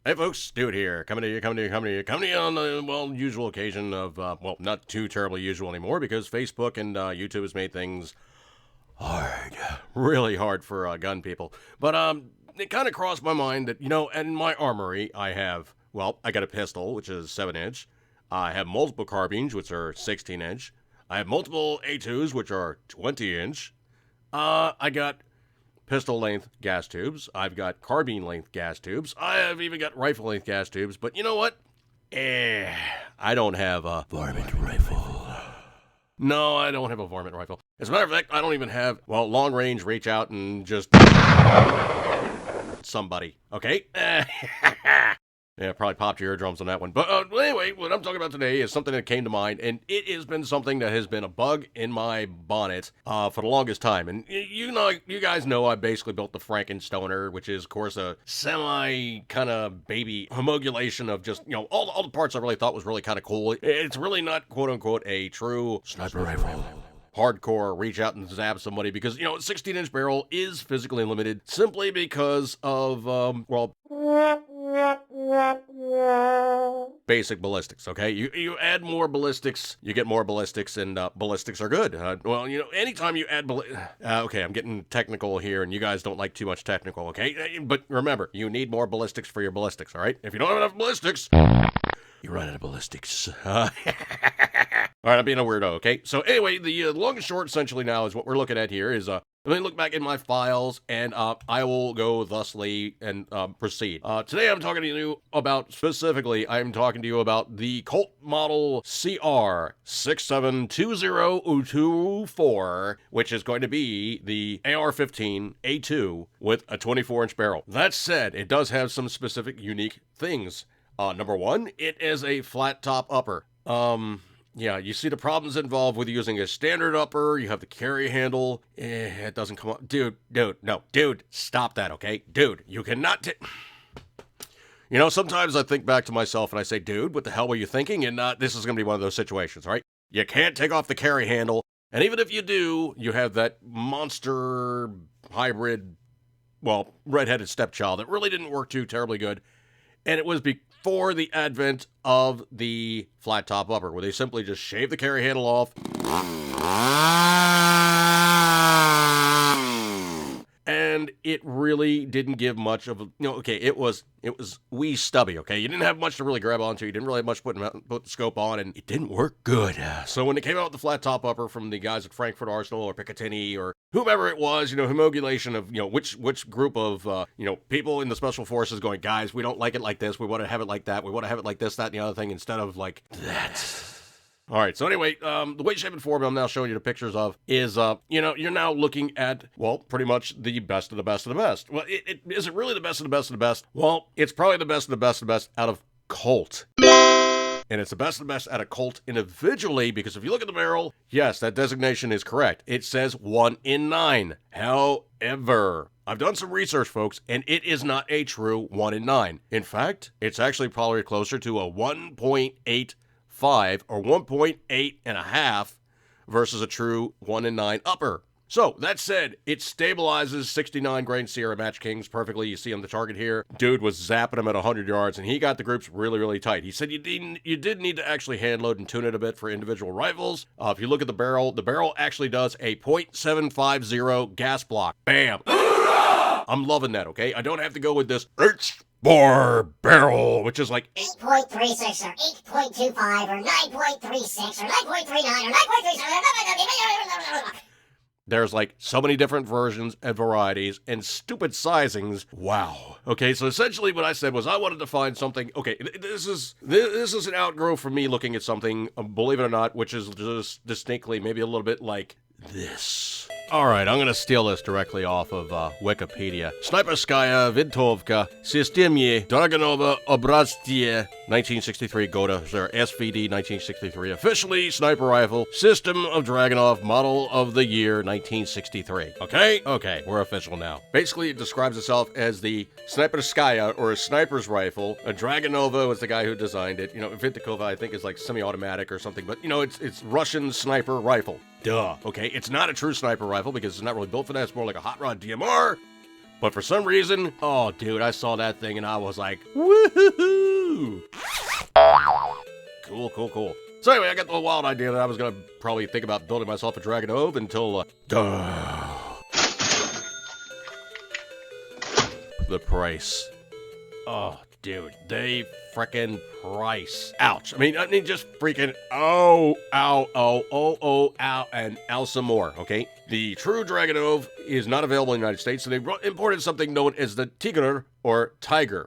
Hey folks, Dude here, coming to you on the, well, usual occasion of, well, not too terribly usual anymore because Facebook and YouTube has made things hard, really hard for gun people. But, it kind of crossed my mind that, in my armory I have, well, I got a pistol, which is 7-inch. I have multiple carbines, which are 16-inch. I have multiple A2s, which are 20-inch. I got pistol length gas tubes. I've got carbine length gas tubes. I have even got rifle length gas tubes. But you know what? I don't have a varmint rifle. No, I don't have a varmint rifle. As a matter of fact, I don't even have, well, long range reach out and just somebody. Okay? Yeah, probably popped your eardrums on that one. But anyway, what I'm talking about today is something that came to mind, and it has been something that has been a bug in my bonnet for the longest time. And you guys know I basically built the Frankenstoner, which is, of course, a semi kind of baby homologation of just, all the parts I really thought was really kind of cool. It's really not, quote unquote, a true sniper rifle. Hardcore reach out and zap somebody because, 16-inch barrel is physically limited simply because of, basic ballistics, okay? You add more ballistics, you get more ballistics, and ballistics are good. Anytime you add okay, I'm getting technical here, and you guys don't like too much technical, okay? But remember, you need more ballistics for your ballistics, all right? If you don't have enough ballistics, you run out of ballistics. All right, I'm being a weirdo, okay? So anyway, the long and short essentially now is what we're looking at here is, let me look back in my files, and I will go thusly and proceed. Today I'm talking to you about, specifically, I'm talking to you about the Colt model CR 672024, which is going to be the AR-15 A2 with a 24-inch barrel. That said, it does have some specific unique things. Number one, it is a flat top upper. Yeah, you see the problems involved with using a standard upper. You have the carry handle. It doesn't come up. Dude, stop that, okay? Dude, you cannot sometimes I think back to myself and I say, dude, what the hell were you thinking? And this is going to be one of those situations, right? You can't take off the carry handle. And even if you do, you have that monster hybrid, well, redheaded stepchild that really didn't work too terribly good. And it was before the advent of the flat top upper, where they simply just shave the carry handle off. And it really didn't give much of a, okay, it was wee stubby, okay? You didn't have much to really grab onto. You didn't really have much to put the scope on, and it didn't work good. So when it came out with the flat top upper from the guys at Frankfurt Arsenal or Picatinny or whomever it was, homologation of, which group of, people in the special forces going, guys, we don't like it like this. We want to have it like that. We want to have it like this, that, and the other thing instead of like that. All right, so anyway, the way, shape, and form I'm now showing you the pictures of is, you're now looking at, well, pretty much the best of the best of the best. Well, is it really the best of the best of the best? Well, it's probably the best of the best of the best out of Colt. And it's the best of the best out of Colt individually, because if you look at the barrel, yes, that designation is correct. It says 1 in 9. However, I've done some research, folks, and it is not a true 1 in 9. In fact, it's actually probably closer to a 1.85 or 1.8 and a half versus a true 1 in 9 upper. So, that said, it stabilizes 69 grain Sierra Match Kings perfectly. You see on the target here. Dude was zapping them at 100 yards, and he got the groups really, really tight. He said you did need to actually hand load and tune it a bit for individual rifles. If you look at the barrel actually does a .750 gas block. Bam! I'm loving that, okay? I don't have to go with this HBAR barrel, which is like 8.36 or 8.25 or 9.36 or 9.39 or 9.37. There's like so many different versions and varieties and stupid sizings. Wow. Okay, so essentially what I said was I wanted to find something. Okay, this is an outgrowth for me looking at something, believe it or not, which is just distinctly maybe a little bit like this. All right, I'm going to steal this directly off of Wikipedia. Sniperskaya Vintovka Systemye Draganova Obraztie 1963 Goda, their SVD 1963. Officially sniper rifle, System of Dragunov, model of the year 1963. Okay, we're official now. Basically, it describes itself as the Sniperskaya, or a sniper's rifle. A Dragunova was the guy who designed it. Vintikova, I think, is like semi-automatic or something, but it's Russian sniper rifle. Duh. Okay, it's not a true sniper rifle because it's not really built for that. It's more like a hot rod DMR. But for some reason, oh, dude, I saw that thing and I was like, woohoo! Cool, cool, cool. So anyway, I got the wild idea that I was going to probably think about building myself a Dragonove until, the price. Oh, dude, they frickin' price. Ouch. I mean, just freaking, ow, and ow some more, okay? The true Dragonove is not available in the United States, so they imported something known as the Tiger or Tiger.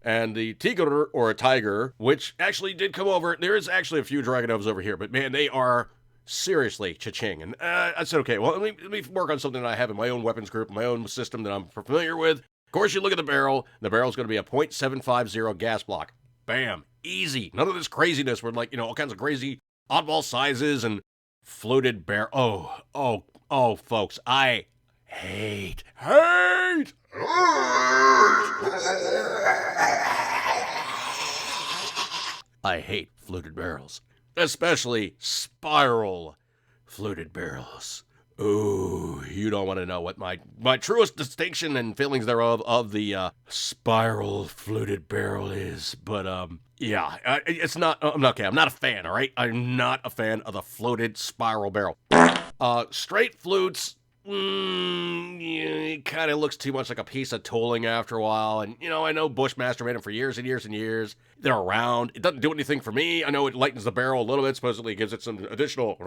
And the Tiger or a Tiger, which actually did come over, there is actually a few Dragonoves over here, but man, they are seriously cha-ching. And I said, okay, well, let me work on something that I have in my own weapons group, my own system that I'm familiar with. Of course, you look at the barrel is going to be a .750 gas block. Bam. Easy. None of this craziness where, like, all kinds of crazy oddball sizes and floated barrel. Oh, folks, I hate. I hate fluted barrels, especially spiral fluted barrels. Ooh, you don't want to know what my truest distinction and feelings thereof of the spiral fluted barrel is. But yeah, it's not. I'm not okay. I'm not a fan. All right, I'm not a fan of the floated spiral barrel. Straight flutes. It kind of looks too much like a piece of tooling after a while. And, I know Bushmaster made them for years and years and years. They're around. It doesn't do anything for me. I know it lightens the barrel a little bit. Supposedly gives it some additional...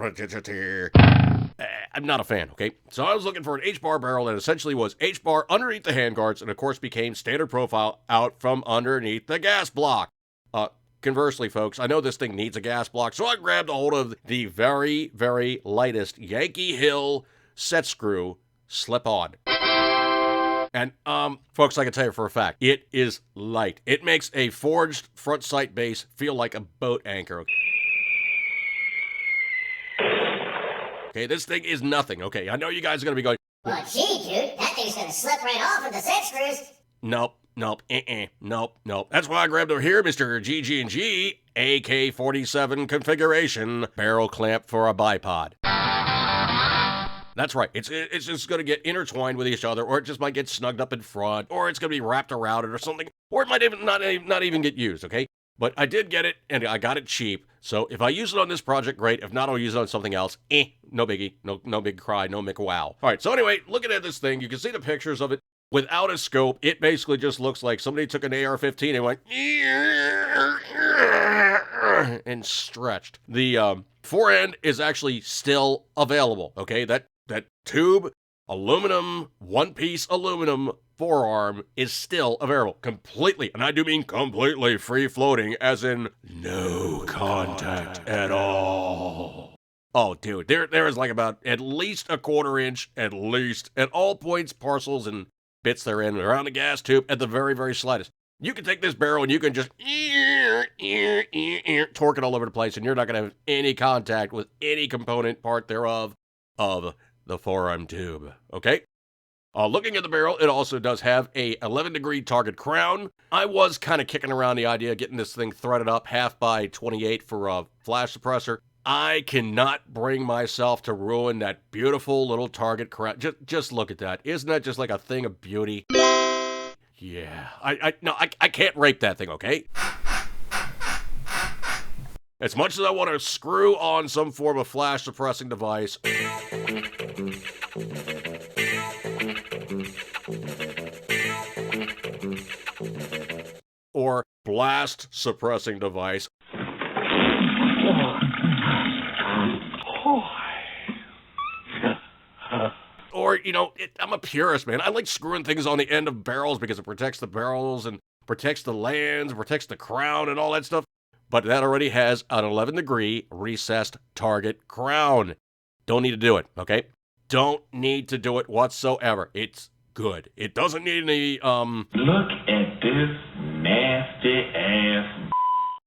I'm not a fan, okay? So I was looking for an HBAR barrel that essentially was HBAR underneath the handguards and, of course, became standard profile out from underneath the gas block. Conversely, folks, I know this thing needs a gas block, so I grabbed a hold of the very, very lightest Yankee Hill set screw slip-on. And, folks, I can tell you for a fact, it is light. It makes a forged front sight base feel like a boat anchor. Okay, this thing is nothing. Okay, I know you guys are going to be going, well, gee, dude, that thing's gonna slip right off with the set screws. Nope. That's why I grabbed over here, Mr. GG&G AK-47 configuration barrel clamp for a bipod. That's right. It's just going to get intertwined with each other, or it just might get snugged up in front, or it's going to be wrapped around it or something, or it might even not even get used, okay? But I did get it, and I got it cheap, so if I use it on this project, great. If not, I'll use it on something else. No biggie. No big cry. No McWow. All right, so anyway, looking at this thing, you can see the pictures of it. Without a scope, it basically just looks like somebody took an AR-15 and went and stretched. The forend is actually still available, okay? That tube, aluminum, one-piece aluminum forearm is still available completely, and I do mean completely free-floating, as in no contact at all. Oh, dude, there is like about at least a quarter inch, at least, at all points, parcels, and bits therein around the gas tube at the very, very slightest. You can take this barrel and you can just torque it all over the place, and you're not going to have any contact with any component part thereof of the forearm tube, okay? Looking at the barrel, it also does have a 11-degree target crown. I was kind of kicking around the idea of getting this thing threaded up 1/2 by 28 for a flash suppressor. I cannot bring myself to ruin that beautiful little target crown. Just look at that. Isn't that just like a thing of beauty? Yeah. I can't rape that thing, okay? As much as I want to screw on some form of flash suppressing device, or blast suppressing device, or, I'm a purist, man. I like screwing things on the end of barrels because it protects the barrels and protects the lands, protects the crown and all that stuff. But that already has an 11-degree recessed target crown. Don't need to do it, okay? Don't need to do it whatsoever. It's good. It doesn't need any, Look at this nasty ass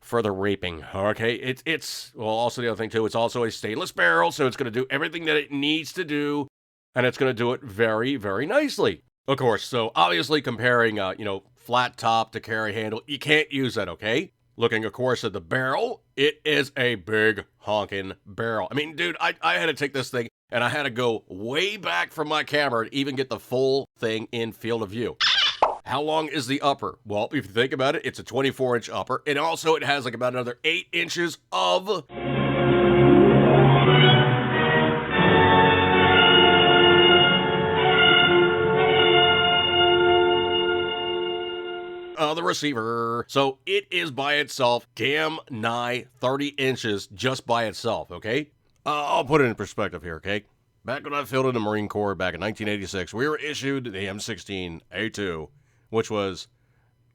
further raping, okay? It's also the other thing, too, it's also a stainless barrel, so it's going to do everything that it needs to do, and it's going to do it very, very nicely. Of course, so obviously comparing, flat top to carry handle, you can't use that, okay? Looking, of course, at the barrel, it is a big honking barrel. I mean, dude, I had to take this thing and I had to go way back from my camera to even get the full thing in field of view. How long is the upper? Well, if you think about it, it's a 24-inch upper, and also it has like about another 8 inches of the receiver. So it is by itself damn nigh 30 inches just by itself, okay? I'll put it in perspective here, okay? Back when I filled in the Marine Corps back in 1986, we were issued the M16A2, which was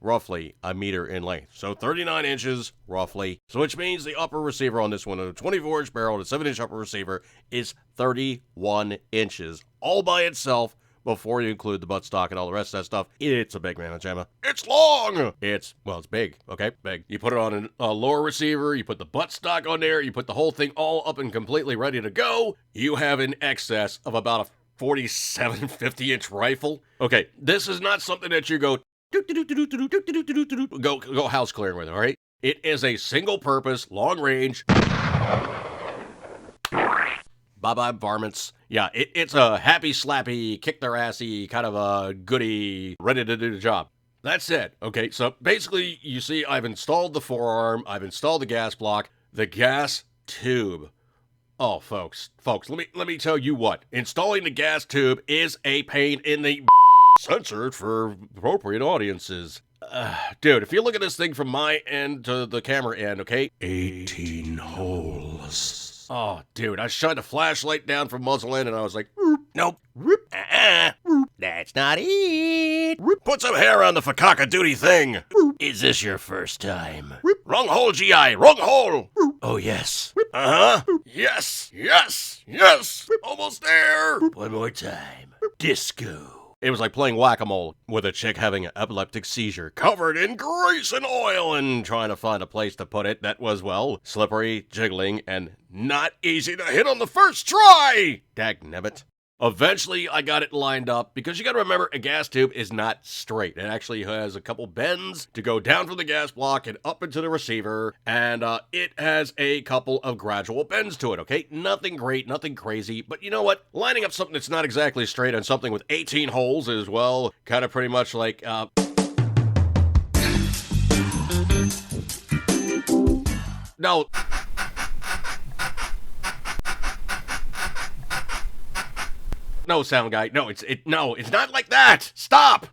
roughly a meter in length. So 39 inches, roughly. So which means the upper receiver on this one, a 24-inch barrel, the 7-inch upper receiver, is 31 inches all by itself. Before you include the buttstock and all the rest of that stuff, it's a big mamma jamma. It's long! It's big, okay? Big. You put it on a lower receiver, you put the buttstock on there, you put the whole thing all up and completely ready to go. You have in excess of about a 47, 50-inch rifle. Okay, this is not something that you go house clearing with, all right? It is a single-purpose, long-range. Bye-bye varmints. Yeah, it's a happy, slappy, kick their assy kind of a goodie, ready to do the job. That's it. Okay, so basically, you see, I've installed the forearm, I've installed the gas block, the gas tube. Oh, folks, let me tell you what. Installing the gas tube is a pain in the censored for appropriate audiences. Dude, if you look at this thing from my end to the camera end, okay? 18 holes. Oh, dude, I shined a flashlight down from muzzle end and I was like, nope, that's not it. Put some hair on the fakaka-duty thing. Is this your first time? Wrong hole, GI, wrong hole. Oh, yes. Uh-huh. Yes. Almost there. One more time. Disco. It was like playing whack-a-mole with a chick having an epileptic seizure, covered in grease and oil, and trying to find a place to put it that was, well, slippery, jiggling, and not easy to hit on the first try! Dagnabbit. Eventually, I got it lined up, because you gotta remember, a gas tube is not straight. It actually has a couple bends to go down from the gas block and up into the receiver, and it has a couple of gradual bends to it, okay? Nothing great, nothing crazy, but you know what? Lining up something that's not exactly straight on something with 18 holes is, well, kind of pretty much like, no. No, sound guy. No, it's not like that. Stop.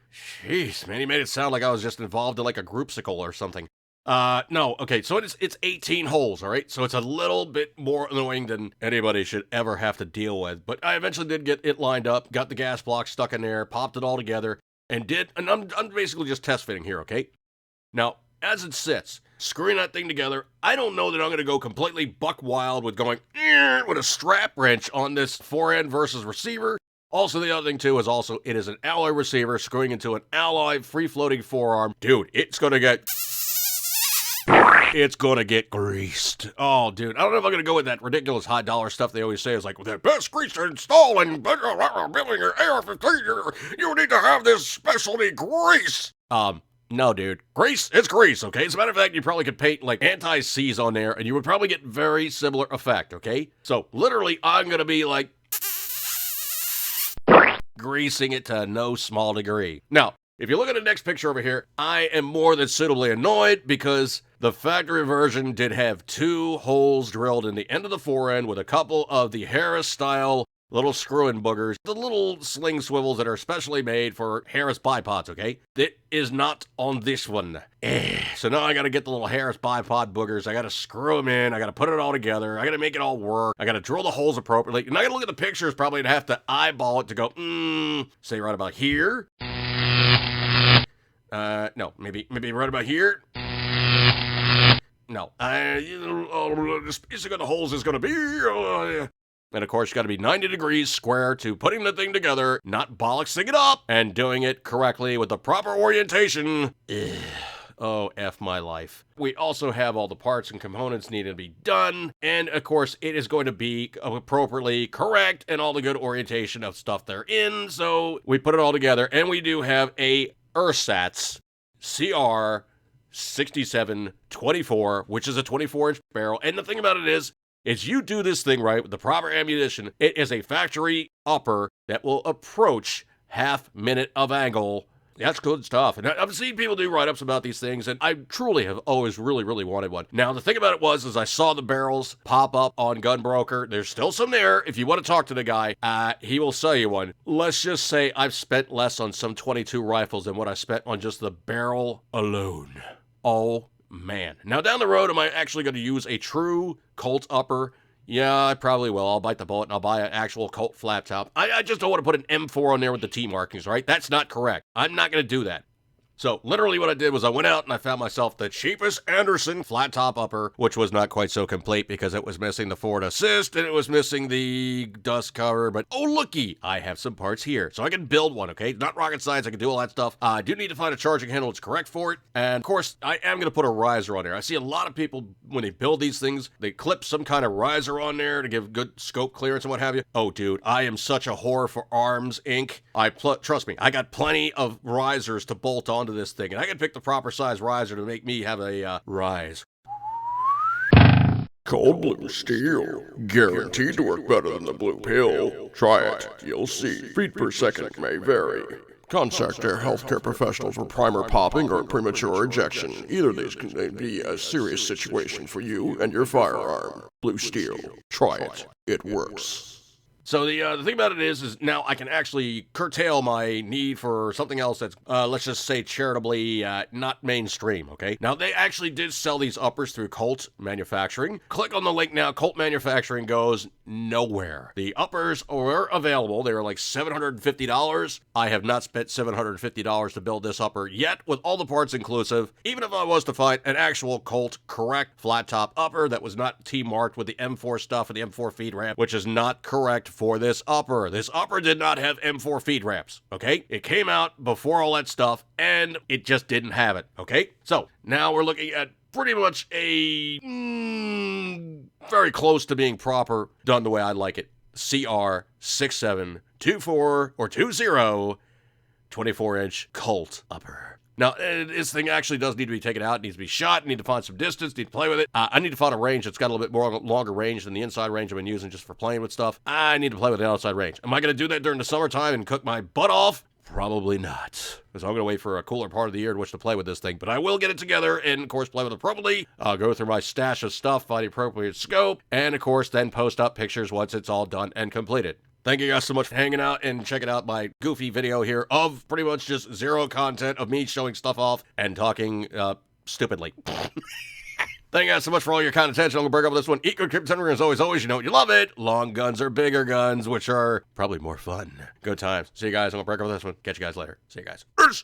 Jeez, man, he made it sound like I was just involved in like a groupsicle or something. No, okay, so it's 18 holes, all right? So it's a little bit more annoying than anybody should ever have to deal with. But I eventually did get it lined up, got the gas block stuck in there, popped it all together, and I'm basically just test fitting here, okay? Now, as it sits, screwing that thing together, I don't know that I'm going to go completely buck wild with going with a strap wrench on this forend versus receiver. Also, the other thing, too, is also it is an alloy receiver screwing into an alloy free-floating forearm. Dude, it's going to get greased. Oh, dude, I don't know if I'm going to go with that ridiculous high dollar stuff they always say is like, the best grease to install and building your AR-15, you need to have this specialty grease. No, dude. Grease, it's grease, okay? As a matter of fact, you probably could paint, like, anti-seize on there, and you would probably get very similar effect, okay? So, literally, I'm gonna be, like, greasing it to no small degree. Now, if you look at the next picture over here, I am more than suitably annoyed because the factory version did have 2 holes drilled in the end of the forend with a couple of the Harris-style little screw-in boogers, the little sling swivels that are specially made for Harris bipods, okay? It is not on this one. So now I gotta get the little Harris bipod boogers, I gotta screw them in, I gotta put it all together, I gotta make it all work, I gotta drill the holes appropriately, and I gotta look at the pictures probably and have to eyeball it to go, say right about here. No, maybe right about here. No, the spacing of the holes is gonna be, and of course, you gotta be 90 degrees square to putting the thing together, not bollocksing it up, and doing it correctly with the proper orientation. Oh, F my life. We also have all the parts and components needed to be done, and of course, it is going to be appropriately correct and all the good orientation of stuff they're in, so we put it all together, and we do have a ersatz CR 67-24, which is a 24-inch barrel. And the thing about it is you do this thing right with the proper ammunition, it is a factory upper that will approach half minute of angle. That's good stuff. And I've seen people do write-ups about these things, and I truly have always really, really wanted one. Now, the thing about it was I saw the barrels pop up on Gunbroker. There's still some there. If you want to talk to the guy, he will sell you one. Let's just say I've spent less on some 22 rifles than what I spent on just the barrel alone. Oh, man. Now, down the road, am I actually going to use a true Colt upper? Yeah, I probably will. I'll bite the bullet and I'll buy an actual Colt flat top. I just don't want to put an M4 on there with the T markings, right? That's not correct. I'm not going to do that. So literally what I did was I went out and I found myself the cheapest Anderson flat top upper, which was not quite so complete because it was missing the forward assist and it was missing the dust cover. But oh looky, I have some parts here. So I can build one, okay? Not rocket science, I can do all that stuff. I do need to find a charging handle that's correct for it. And of course, I am going to put a riser on there. I see a lot of people, when they build these things, they clip some kind of riser on there to give good scope clearance and what have you. Oh dude, I am such a whore for arms ink. Trust me, I got plenty of risers to bolt onto this thing, and I can pick the proper size riser to make me have a rise. Cold blue steel. Guaranteed to work better than the blue pill. Try it. You'll see. Feet per second may vary. Contact their healthcare professional for primer popping or premature ejection. Either of these can be a serious situation for you and your firearm. Blue steel. Try it. It works. So the thing about it is now I can actually curtail my need for something else that's, let's just say charitably not mainstream, okay? Now, they actually did sell these uppers through Colt Manufacturing. Click on the link now. Colt Manufacturing goes nowhere. The uppers were available. They were like $750. I have not spent $750 to build this upper yet with all the parts inclusive. Even if I was to find an actual Colt correct flat top upper that was not T-marked with the M4 stuff and the M4 feed ramp, which is not correct for this upper. This upper did not have M4 feed ramps, okay? It came out before all that stuff, and it just didn't have it, okay? So, now we're looking at pretty much a very close to being proper, done the way I like it. CR 6724 or 20 24-inch Colt upper. Now, this thing actually does need to be taken out. It needs to be shot. I need to find some distance. Need to play with it. I need to find a range that's got a little bit more longer range than the inside range I've been using just for playing with stuff. I need to play with the outside range. Am I going to do that during the summertime and cook my butt off? Probably not, because I'm going to wait for a cooler part of the year in which to play with this thing. But I will get it together and, of course, play with it appropriately. I'll go through my stash of stuff, find the appropriate scope, and, of course, then post up pictures once it's all done and completed. Thank you guys so much for hanging out and checking out my goofy video here of pretty much just zero content of me showing stuff off and talking stupidly. Thank you guys so much for all your kind attention. I'm going to break up this one. Eat good, keep tender, as always, you know you love it. Long guns are bigger guns, which are probably more fun. Good times. See you guys. I'm going to break up this one. Catch you guys later. See you guys. Peace.